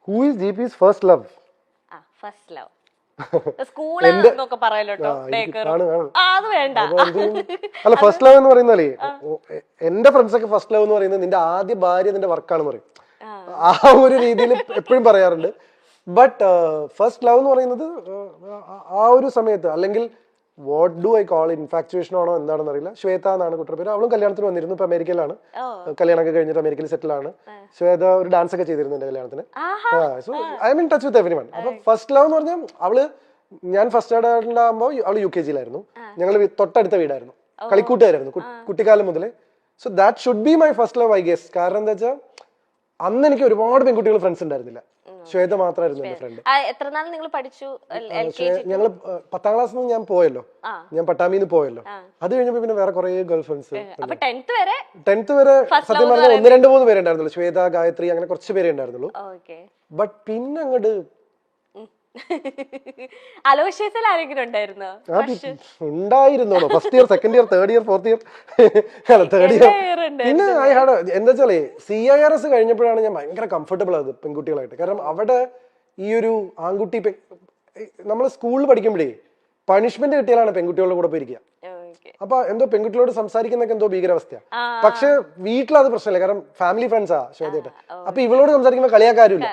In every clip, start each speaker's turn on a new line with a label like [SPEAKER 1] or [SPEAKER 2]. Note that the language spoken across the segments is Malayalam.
[SPEAKER 1] Who is GP's first love?
[SPEAKER 2] First love സ്കൂളൊക്കെ പറയല്ലോ. അത് വേണ്ട.
[SPEAKER 1] അല്ല, ഫസ്റ്റ് ലവ് എന്ന് പറയുന്നാലേ എന്റെ ഫ്രണ്ട്സ് ഒക്കെ ഫസ്റ്റ് ലവ് എന്ന് പറയുന്നത് നിന്റെ ആദ്യ ഭാര്യ നിന്റെ വർക്കാണെന്ന് പറയും. ആ ഒരു രീതിയിൽ എപ്പോഴും പറയാറുണ്ട്. ബട്ട് ഫസ്റ്റ് ലവ് എന്ന് പറയുന്നത് ആ ഒരു സമയത്ത്, അല്ലെങ്കിൽ what do I call infatuation ആണോ എന്താണെന്ന് അറിയില്ല. ശ്വേത എന്നാണ് കുട്ടിയുടെ പേര്. അവളും കല്യാണത്തിന് വന്നിരുന്നു. ഇപ്പൊ അമേരിക്കയിലാണ്. കല്യാണമൊക്കെ കഴിഞ്ഞിട്ട് അമേരിക്കയിൽ സെറ്റിൽ ആണ്. ശ്വേത ഒരു ഡാൻസ് ഒക്കെ ചെയ്തിരുന്നു എന്റെ കല്യാണത്തിന്. So I M in touch with every one. അപ്പൊ ഫസ്റ്റ് ലവ് എന്ന് പറഞ്ഞാൽ അവള്, ഞാൻ ഫസ്റ്റ് ഉണ്ടാകുമ്പോൾ അവള് UKG-ലായിരുന്നു. ഞങ്ങൾ തൊട്ടടുത്ത വീടായിരുന്നു, കളിക്കൂട്ടുകാരായിരുന്നു കുട്ടിക്കാലം മുതലേ. So that should be my first love I guess. കാരണം എന്താ വെച്ചാൽ അന്ന് എനിക്ക് ഒരുപാട് പെൺകുട്ടികൾ ഫ്രണ്ട്സ് ഉണ്ടായിരുന്നില്ല. ശ്വേത മാത്രമായിരുന്നു എന്റെ ഫ്രണ്ട്.
[SPEAKER 2] എത്ര നാൾ നിങ്ങൾ പഠിച്ചു?
[SPEAKER 1] ഞങ്ങള് 10ാം ക്ലാസ്സിൽ ഞാൻ പോയല്ലോ, ഞാൻ പട്ടാമിന്ന് പോയല്ലോ. അത് കഴിഞ്ഞപ്പോ പിന്നെ വേറെ കുറെ ഗേൾ ഫ്രണ്ട്സ്. 10th വരെ സത്യം പറഞ്ഞാൽ 1, 2, 3 പേരെ ഉണ്ടായിരുന്നുള്ളൂ. ശ്വേത, ഗായത്രി, അങ്ങനെ കുറച്ച് പേരെ ഉണ്ടായിരുന്നുള്ളൂ. ബട്ട് പിന്നെ അങ്ങോട്ട്
[SPEAKER 2] അലോഷ്യത്തിൽ ആരെങ്കിലും ഉണ്ടായിരുന്നോ?
[SPEAKER 1] ഉണ്ടായിരുന്നോ? First year, second year, third year, fourth year, third year. പിന്നെ ഐ ഹാഡ്, എന്താ വെച്ചാലേ CIRS കഴിഞ്ഞപ്പോഴാണ് ഞാൻ ഭയങ്കര കംഫർട്ടബിൾ ആയത് പെൺകുട്ടികളായിട്ട്. കാരണം അവിടെ ഈ ഒരു ആൺകുട്ടി, നമ്മൾ സ്കൂളിൽ പഠിക്കുമ്പോഴേ പണിഷ്മെന്റ് കിട്ടിയാലാണ് പെൺകുട്ടികളുടെ കൂടെ പോയിരിക്കുക. അപ്പൊ എന്തോ പെൺകുട്ടികളോട് സംസാരിക്കുന്നൊക്കെ എന്തോ ഭീകരാവസ്ഥ. പക്ഷെ വീട്ടിലത് പ്രശ്നമില്ല, കാരണം ഫാമിലി ഫ്രണ്ട്സാ ശ്വേതയായിട്ട്. അപ്പൊ ഇവളോട് സംസാരിക്കുമ്പോൾ കളിയാക്കാരുമില്ല.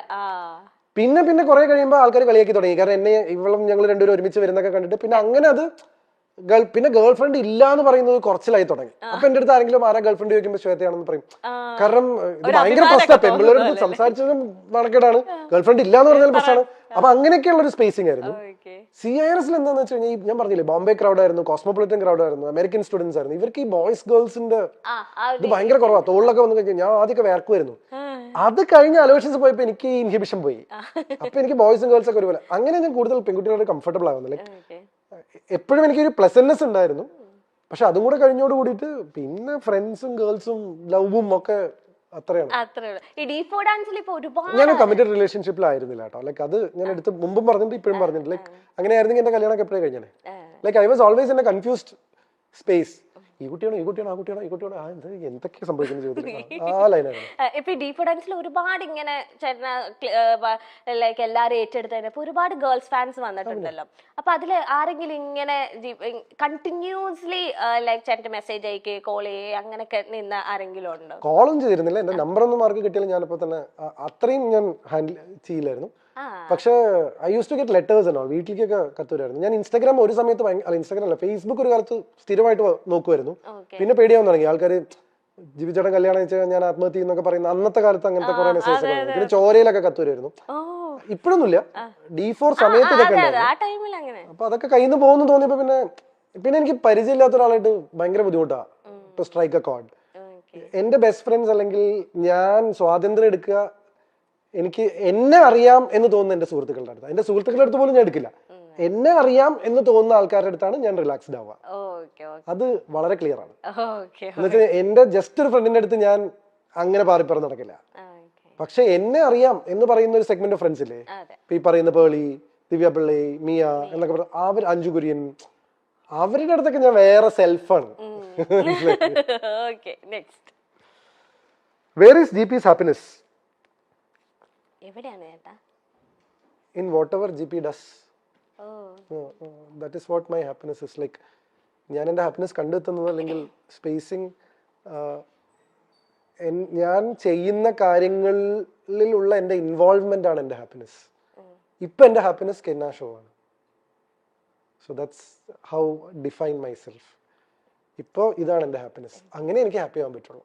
[SPEAKER 1] പിന്നെ കുറെ കഴിയുമ്പോൾ ആൾക്കാർ കളിയാക്കി തുടങ്ങി. കാരണം എന്നെ ഇവളും ഞങ്ങൾ രണ്ടുപേരും ഒരുമിച്ച് വരുന്നൊക്കെ കണ്ടിട്ട് പിന്നെ അങ്ങനെ അത് പിന്നെ ഗേൾ ഫ്രണ്ട് ഇല്ല എന്ന് പറയുന്നത് കുറച്ചിലായി തുടങ്ങി. അപ്പൊ എന്റെ അടുത്ത് ആരെങ്കിലും ആരാ ഗേൾ ഫ്രണ്ട് ചോദിക്കുമ്പോൾ ശ്വേതയാണെന്ന് പറയും. കാരണം ഇത് ഭയങ്കര പ്രശ്നമാണ്, പെൺപിള്ളേരുടെ സംസാരിച്ചതും നടക്കേടാണ്, ഗേൾ ഫ്രണ്ട് ഇല്ല എന്ന് പറഞ്ഞാൽ പ്രശ്നമാണ്. അപ്പൊ അങ്ങനെയൊക്കെയുള്ള ഒരു സ്പേസിംഗ് ആയിരുന്നു. CIRS-ൽ എന്താന്ന് വെച്ച് കഴിഞ്ഞാൽ ഞാൻ പറഞ്ഞില്ലേ, ബോംബെ ക്രൗഡ് ആയിരുന്നു, കോസ്മോപൊളിറ്റൻ ക്രൗഡ് ആയിരുന്നു, അമേരിക്കൻ സ്റ്റുഡൻസ് ആയിരുന്നു. ഇവർക്ക് ഈ ബോയ്സ് ഗേൾസിന്റെ ഇത് ഭയങ്കര കുറവാണ്. തോളിലൊക്കെ വന്നു കഴിഞ്ഞാൽ ഞാൻ ആദ്യമൊക്കെ വേർക്കുമായിരുന്നു. അത് കഴിഞ്ഞ അലോഷൻസ് പോയപ്പോ എനിക്ക് ഈ ഇൻഹിബിഷൻ പോയി. അപ്പൊ എനിക്ക് ബോയ്സും ഗേൾസ് ഒക്കെ ഒരുപോലെ. അങ്ങനെ ഞാൻ കൂടുതൽ പെൺകുട്ടികളോട് കംഫർട്ടബിൾ ആവുന്നു. ലൈക്ക് എപ്പോഴും എനിക്കൊരു പ്ലസന്റ്നെസ് ഉണ്ടായിരുന്നു. പക്ഷെ അതും കൂടെ കഴിഞ്ഞോട് കൂടിയിട്ട് പിന്നെ ഫ്രണ്ട്സും ഗേൾസും ലവും ഒക്കെ അത്രയാണ്. ഞാൻ കമ്മിറ്റഡ് റിലേഷൻഷിപ്പിലായിരുന്നില്ല കേട്ടോ. ലൈക്ക് അത് ഞാൻ എടുത്ത് മുമ്പും പറഞ്ഞിട്ട് ഇപ്പോഴും പറഞ്ഞിട്ട്, ലൈക്ക് അങ്ങനെയായിരുന്നെങ്കിൽ എന്റെ കല്യാണം എപ്പോഴും കഴിഞ്ഞേ. Like I was always in A confused space. ഈ കുട്ടിയാണോ, ഈ കുട്ടിയാണോ, ആ കുട്ടിയാണോ, ഈ കുട്ടിയാണോ, എന്തൊക്കെ സംഭവിക്കുന്ന ജീവിതത്തിൽ ആ ലൈനാണ്.
[SPEAKER 2] ഇപ്പൊ ഡീപ്പ് ഡാൻസിൽ ഒരുപാട് ഇങ്ങനെ ലൈക്ക് എല്ലാരും ഏറ്റെടുത്തതിന് ഒരുപാട് ഗേൾസ് ഫാൻസ് വന്നിട്ടുണ്ടല്ലോ. അപ്പൊ അതില് ആരെങ്കിലും ഇങ്ങനെ കണ്ടിന്യൂസ്ലി ലൈക്ക് ചേട്ടന്റെ മെസ്സേജ് അയക്കേ, കോൾ ചെയ്യേ, അങ്ങനെയൊക്കെ നിന്ന് ആരെങ്കിലും ഉണ്ടോ?
[SPEAKER 1] കോളും ചെയ്തിരുന്നില്ല. എന്റെ നമ്പർ ഒന്നും മാർക്ക് കിട്ടിയാലും ഞാനിപ്പോ തന്നെ അത്രയും ഞാൻ ഹാൻഡിൽ ചെയ്യില്ലായിരുന്നു. പക്ഷെ I use to get letters എന്നോ, വീട്ടിലേക്കൊക്കെ കത്തുവരായിരുന്നു. ഞാൻ ഇൻസ്റ്റാഗ്രാം ഒരു സമയത്ത് ഇൻസ്റ്റാഗ്രാം അല്ല, ഫേസ്ബുക്ക് ഒരു കാലത്ത് സ്ഥിരമായിട്ട് നോക്കുമായിരുന്നു. പിന്നെ പേടിയാവാൻ തുടങ്ങി. ആൾക്കാർ ജീവിച്ചേട്ടൻ കല്യാണം വെച്ചാൽ ഞാൻ ആത്മഹത്യ എന്നൊക്കെ പറയുന്ന അന്നത്തെ കാലത്ത് അങ്ങനത്തെ കുറെ മെസ്സേജ് ഒക്കെ. പിന്നെ ചോരയിലൊക്കെ കത്തുവരായിരുന്നു. ഇപ്പോഴൊന്നുമില്ല, D4 സമയത്ത് ഇതൊക്കെ ഉണ്ടായിരുന്നു. അപ്പൊ അതൊക്കെ കയ്യിൽ നിന്ന് പോകുന്നു തോന്നിയപ്പോ പിന്നെ എനിക്ക് പരിചയമില്ലാത്ത ഒരാളായിട്ട് ഭയങ്കര ബുദ്ധിമുട്ടാണ് ടു സ്ട്രൈക്ക് എ കോർഡ്. എന്റെ ബെസ്റ്റ് ഫ്രണ്ട്സ് അല്ലെങ്കിൽ ഞാൻ സ്വാതന്ത്ര്യം എടുക്കുക, എനിക്ക് എന്നെ അറിയാം എന്ന് തോന്നുന്ന എന്റെ സുഹൃത്തുക്കളുടെ അടുത്ത്, എന്റെ സുഹൃത്തുക്കളുടെ അടുത്ത് പോലും ഞാൻ എടുക്കില്ല. എന്നെ അറിയാം എന്ന് തോന്നുന്ന ആൾക്കാരുടെ അടുത്താണ് ഞാൻ റിലാക്സ്ഡ് ആവുക. അത് വളരെ ക്ലിയർ ആണ്. എന്നുവെച്ചാൽ എന്റെ ജസ്റ്റ് ഒരു ഫ്രണ്ടിന്റെ അടുത്ത് ഞാൻ അങ്ങനെ പാറിപ്പറന്ന് നടക്കില്ല. പക്ഷെ എന്നെ അറിയാം എന്ന് പറയുന്ന ഒരു സെഗ്മെന്റ് ഓഫ് ഫ്രണ്ട്സ് ഇല്ലേ, ഈ പറയുന്ന പേളി, ദിവ്യ പിള്ളി, മിയ എന്നൊക്കെ പറഞ്ഞ അവർ, അഞ്ജു കുര്യൻ, അവരുടെ അടുത്തൊക്കെ ഞാൻ വേറെ സെൽഫാണ്. Where is GP's happiness? In whatever GP does. That is what my happiness is. Like ഞാൻ എൻ്റെ ഹാപ്പിനെസ് കണ്ടെത്തുന്നത് അല്ലെങ്കിൽ സ്പേസിങ്, ഞാൻ ചെയ്യുന്ന കാര്യങ്ങളിലുള്ള എൻ്റെ ഇൻവോൾവ്മെന്റ് ആണ് എൻ്റെ ഹാപ്പിനെസ്. ഇപ്പൊ എൻ്റെ ഹാപ്പിനെസ് കെന്ന ഷോ ആണ്. So that's how define my self. ഇപ്പൊ ഇതാണ് എന്റെ ഹാപ്പിനെസ്. അങ്ങനെ എനിക്ക് ഹാപ്പി ആവാൻ പറ്റുള്ളൂ.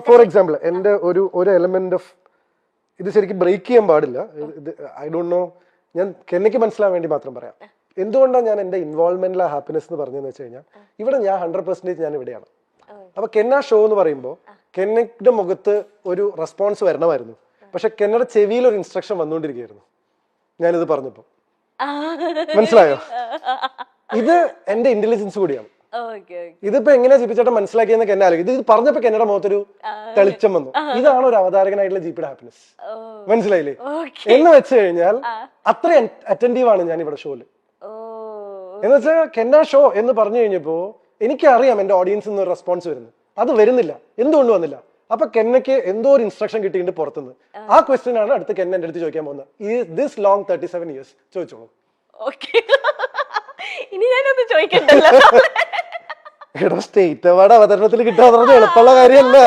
[SPEAKER 1] ഫോർ എക്സാമ്പിൾ എന്റെ ഒരു എലമെന്റ് ഓഫ് ഇത് ശരിക്കും ബ്രേക്ക് ചെയ്യാൻ പാടില്ല. ഐ ഡോണ്ട് നോ, ഞാൻ കെന്നയ്ക്ക് മനസ്സിലാൻ വേണ്ടി മാത്രം പറയാം. എന്തുകൊണ്ടാണ് ഞാൻ എന്റെ ഇൻവോൾവ്മെന്റിലെ ഹാപ്പിനെസ് എന്ന് പറഞ്ഞതെന്ന് വെച്ച് കഴിഞ്ഞാൽ, ഇവിടെ ഞാൻ 100% ഞാൻ ഇവിടെയാണ്. അപ്പൊ കെന്ന ഷോ എന്ന് പറയുമ്പോൾ കെന്നയുടെ മുഖത്ത് ഒരു റെസ്പോൺസ് വരണമായിരുന്നു. പക്ഷെ കെന്നയുടെ ചെവിയിൽ ഒരു ഇൻസ്ട്രക്ഷൻ വന്നുകൊണ്ടിരിക്കുകയായിരുന്നു ഞാനിത് പറഞ്ഞപ്പോ. മനസ്സിലായോ? ഇത് എന്റെ ഇന്റലിജൻസ് കൂടിയാണ്. ഇതിപ്പോ എങ്ങനെയാ ജിപിച്ചേട്ടൻ മനസ്സിലാക്കിയെന്ന് കെന്ന ആലോചിക്കും. ഇത് പറഞ്ഞപ്പോ കെന്നയുടെ മുഖത്തൊരു തെളിച്ചം വന്നു. ഇതാണ് ഒരു അവതാരകനായിട്ടുള്ള ജിപിയുടെ ഹാപ്പിനെസ്. മനസ്സിലായില്ലേ? എന്ന് വെച്ച് കഴിഞ്ഞാൽ അത്ര അറ്റൻറ്റീവ് ആണ് ഞാൻ ഇവിടെ ഷോയില്. എന്ന് വെച്ചാൽ കെന്ന ഷോ എന്ന് പറഞ്ഞു കഴിഞ്ഞപ്പോ എനിക്കറിയാം എന്റെ ഓഡിയൻസിൽ നിന്ന് ഒരു റെസ്പോൺസ് വരുന്നു. അത് വരുന്നില്ല. എന്തുകൊണ്ട് വന്നില്ല? അപ്പൊ കെന്നയ്ക്ക് എന്തോ ഒരു ഇൻസ്ട്രക്ഷൻ കിട്ടിയിട്ടുണ്ട് പുറത്തുനിന്ന്. ആ ക്വസ്റ്റ്യൻ ആണ് അടുത്ത് കെന്ന എന്റെ അടുത്ത് ചോദിക്കാൻ പോകുന്നത്. ഈ ദിസ് ലോങ് 37 years ചോദിച്ചോളൂ.
[SPEAKER 2] ഓക്കെ, ഇനി ഞാനൊന്ന് ചോദിക്കണ്ടല്ലോ.
[SPEAKER 1] എടോ, സ്റ്റേറ്റ് അവാർഡ് അവതരണത്തിൽ കിട്ടാൻ പറഞ്ഞ എളുപ്പമുള്ള കാര്യമല്ല.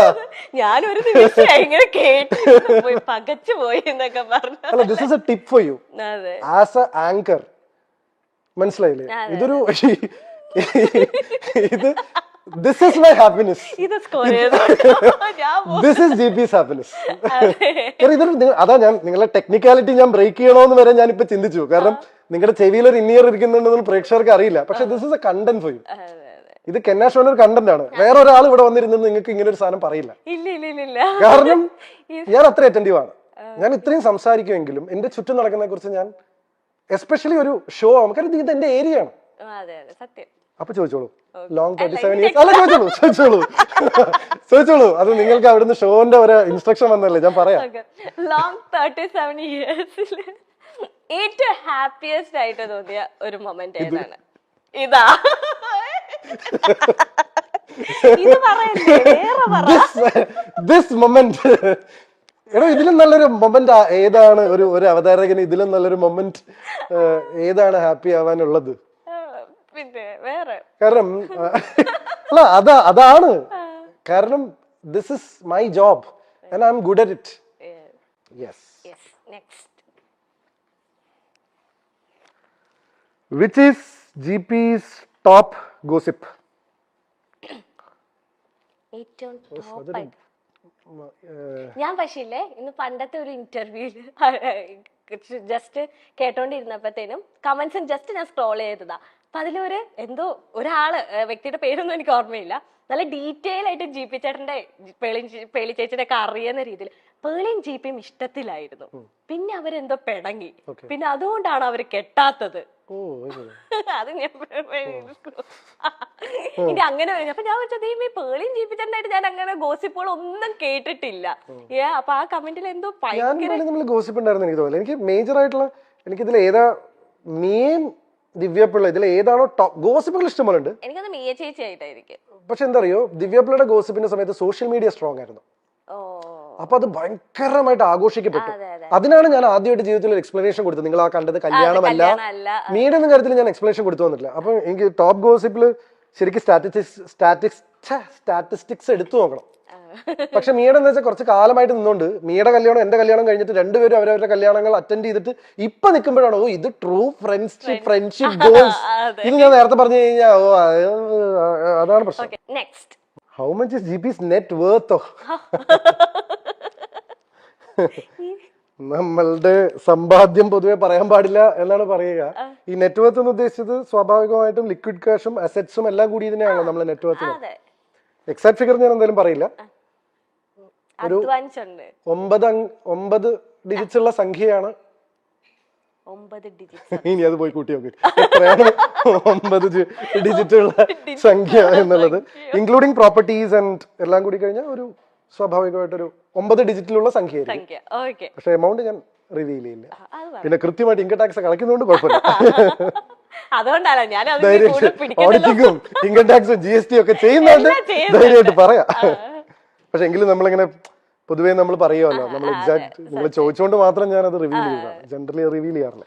[SPEAKER 2] ഞാനൊരു നിമിഷം ഇങ്ങനെ കേട്ട് പോയി പകച്ചു പോയി എന്നൊക്കെ പറഞ്ഞു.
[SPEAKER 1] അല്ല, this is A tip for you
[SPEAKER 2] അതെ,
[SPEAKER 1] ആസ് എ ആങ്കർ. മനസ്സിലായില്ലേ? ഇതൊരു ഇത് ദിസ് ഇസ് മൈ ഹാപ്പിനെസ്.
[SPEAKER 2] ഇത് സ്കോർ ചെയ്തു.
[SPEAKER 1] This is GP's happiness. അതാ ഞാൻ നിങ്ങളെ ടെക്നിക്കാലിറ്റി ഞാൻ ബ്രേക്ക് ചെയ്യണോന്ന് വരെ ഞാൻ ഇപ്പൊ ചിന്തിച്ചു. കാരണം നിങ്ങളുടെ ചെവിയിൽ ഒരു ഇന്നിയർ ഇരിക്കുന്നുണ്ടെന്ന് പ്രേക്ഷകർക്ക് അറിയില്ല. പക്ഷെ this is A content for you. ഇത് കെന്ന ഷോന്റെ ഒരു കണ്ടന്റ് ആണ്. വേറെ ഒരാൾ ഇവിടെ വന്നിരുന്നത് നിങ്ങൾക്ക് ഇങ്ങനെ ഒരു സാധനം പറയില്ല. കാരണം ഞാൻ അത്ര അറ്റൻറ്റീവ് ആണ്. ഞാൻ ഇത്രയും സംസാരിക്കുമെങ്കിലും എന്റെ ചുറ്റും നടക്കുന്നതിനെ കുറിച്ച് ഞാൻ എസ്പെഷ്യലി ഒരു ഷോ ആവുമ്പോൾ ഇത് എന്റെ ഏരിയ ആണ്. അപ്പൊ ചോദിച്ചോളൂ, ലോങ് 37 years. അല്ല, ചോദിച്ചോളൂ. അത് നിങ്ങൾക്ക് അവിടുന്ന് ഷോന്റെ ഒരു ഇൻസ്ട്രക്ഷൻ വന്നല്ലേ, ഞാൻ പറയാം.
[SPEAKER 2] ലോങ് 37 years ഏറ്റവും ഹാപ്പിയസ്റ്റ് ആയിട്ട് തോന്നിയ ഒരു മൊമെന്റ് ഏതാണ്? ഇതാ, ഇത് പറയല്ലേ, വേറെ പറ.
[SPEAKER 1] This moment. എടോ, ഇതിലും നല്ലൊരു മൊമെന്റ് ഏതാണ്? ഒരു അവതാരകന് ഇതിലും നല്ലൊരു മൊമെന്റ് ഏതാണ് ഹാപ്പി ആവാനുള്ളത്?
[SPEAKER 2] പിന്നെ വേറെ
[SPEAKER 1] കാരണം അല്ല, അതാണ് കാരണം this is my job and I am good at it. Yes.
[SPEAKER 2] Next,
[SPEAKER 1] which is GP's top gossip?
[SPEAKER 2] ഏറ്റവും ടോപ്പ് ആയിട്ട് ഞാൻ പക്ഷേ ഇന്ന് പണ്ടത്തെ ഒരു ഇന്റർവ്യൂല് ജസ്റ്റ് കേട്ടോണ്ടിരുന്നപ്പോഴത്തേനും കമന്റ്സും ജസ്റ്റ് ഞാൻ സ്ക്രോൾ ചെയ്തതാ. അപ്പൊ അതിലൊരു എന്തോ ഒരാള്, വ്യക്തിയുടെ പേരൊന്നും എനിക്ക് ഓർമ്മയില്ല, നല്ല ഡീറ്റെയിൽ ആയിട്ട് GP ചേട്ടന്റെ പേളി ചേച്ചിയുടെ ഒക്കെ അറിയുന്ന രീതിയിൽ പേളിയും GPയും ഇഷ്ടത്തിലായിരുന്നു. പിന്നെ അവരെന്തോ പിണങ്ങി. പിന്നെ അതുകൊണ്ടാണ് അവര് കെട്ടാത്തത്. അത് ഞാൻ ഇനി അങ്ങനെ അപ്പൊ ഞാൻ വെച്ചത് ഈ പേളിയും GP ചേട്ടനായിട്ട് ഞാൻ അങ്ങനെ ഗോസിപ്പുകൾ ഒന്നും കേട്ടിട്ടില്ല. അപ്പൊ ആ കമന്റിൽ എന്തോ
[SPEAKER 1] ഗോസിപ്പ് ഉണ്ടായിരുന്നു എനിക്ക് തോന്നുന്നു. എനിക്ക് മേജർ ആയിട്ടുള്ള എനിക്കിതിൽ ഏതാ ദിവ്യപിള്ള, ഇതിൽ ഏതാണോ ടോപ്പ് ഗോസിപ്പുകൾ ഇഷ്ടംപോലെ ഉണ്ട്.
[SPEAKER 2] എനിക്കത് മിയ ചേച്ചി ആയിട്ടായിരിക്കും.
[SPEAKER 1] പക്ഷെ എന്താ അറിയോ, ദിവ്യപിള്ളയുടെ ഗോസിപ്പിന്റെ സമയത്ത് സോഷ്യൽ മീഡിയ സ്ട്രോങ് ആയിരുന്നു. അപ്പൊ അത് ഭയങ്കരമായിട്ട് ആഘോഷിക്കപ്പെട്ടു. അതിനാണ് ഞാൻ ആദ്യമായിട്ട് ജീവിതത്തിൽ ഒരു എക്സ്പ്ലനേഷൻ കൊടുത്തത്. നിങ്ങൾ ആ കണ്ടത് കല്യാണമല്ല, മീഡിയ എന്ന കാര്യത്തിൽ ഞാൻ എക്സ്പ്ലനേഷൻ കൊടുത്തു വന്നിട്ടില്ല. അപ്പൊ എനിക്ക് ടോപ്പ് ഗോസിപ്പിൽ ശരിക്കും സ്റ്റാറ്റിസ്റ്റിക്സ് എടുത്തു നോക്കണം. പക്ഷെ മീയുടെ എന്ന് വെച്ചാൽ കുറച്ച് കാലമായിട്ട് നിന്നുകൊണ്ട് മീയുടെ കല്യാണം എന്റെ കല്യാണം കഴിഞ്ഞിട്ട് രണ്ടുപേരും അവരവരുടെ കല്യാണങ്ങൾ അറ്റൻഡ് ചെയ്തിട്ട് ഇപ്പൊ നിൽക്കുമ്പോഴാണോ ഇത് ട്രൂ ഫ്രണ്ട്ഷിപ്പ് ഗോൾസ്. ഇത് ഞാൻ നേരത്തെ പറഞ്ഞു കഴിഞ്ഞാൽ അതാണ് പ്രശ്നം. How much is GP's net വർത്തോ? നമ്മളുടെ സമ്പാദ്യം പൊതുവെ പറയാൻ പാടില്ല എന്നാണ് പറയുക. ഈ നെറ്റ് വർത്ത് എന്ന് ഉദ്ദേശിച്ചത് സ്വാഭാവികമായിട്ടും ലിക്വിഡ് ക്യാഷും അസറ്റ്സും എല്ലാം കൂടി ഇതിനെയാണല്ലോ നമ്മൾ നെറ്റ് വർത്ത്. എക്സാക്ട് ഫിഗർ ഞാൻ എന്തായാലും പറയില്ല. ഒരു 9 ഡിജിറ്റ്സ് ഉള്ള സംഖ്യയാണ്. ഇനി അത് പോയി കൂട്ടി നോക്ക് എത്രയാണ് 9 ഡിജിറ്റ് ഉള്ള സംഖ്യ എന്നുള്ളത്, ഇൻക്ലൂഡിങ് പ്രോപ്പർട്ടീസ് ആൻഡ് എല്ലാം കൂടി കഴിഞ്ഞാൽ ഒരു സ്വാഭാവികമായിട്ടൊരു 9 ഡിജിറ്റിലുള്ള സംഖ്യ. പക്ഷെ എമൗണ്ട് ഞാൻ റിവീൽ ചെയ്യില്ല. പിന്നെ കൃത്യമായിട്ട് ഇൻകം ടാക്സ് കളയ്ക്കുന്നതുകൊണ്ട് കുഴപ്പമില്ല. ഓഡിറ്റിങ്ങും ഇൻകം ടാക്സും GST ഒക്കെ ചെയ്യുന്നതുകൊണ്ട് ധൈര്യമായിട്ട് പറയാം. പക്ഷെ എങ്കിലും നമ്മളിങ്ങനെ പൊതുവേ നമ്മൾ പറയുമല്ലോ, നമ്മൾ എക്സാക്ട് നിങ്ങൾ ചോദിച്ചുകൊണ്ട് മാത്രം ഞാൻ അത് റിവീൽ ചെയ്തതാണ്. ജനറലി റിവീൽ ചെയ്യാറില്ല.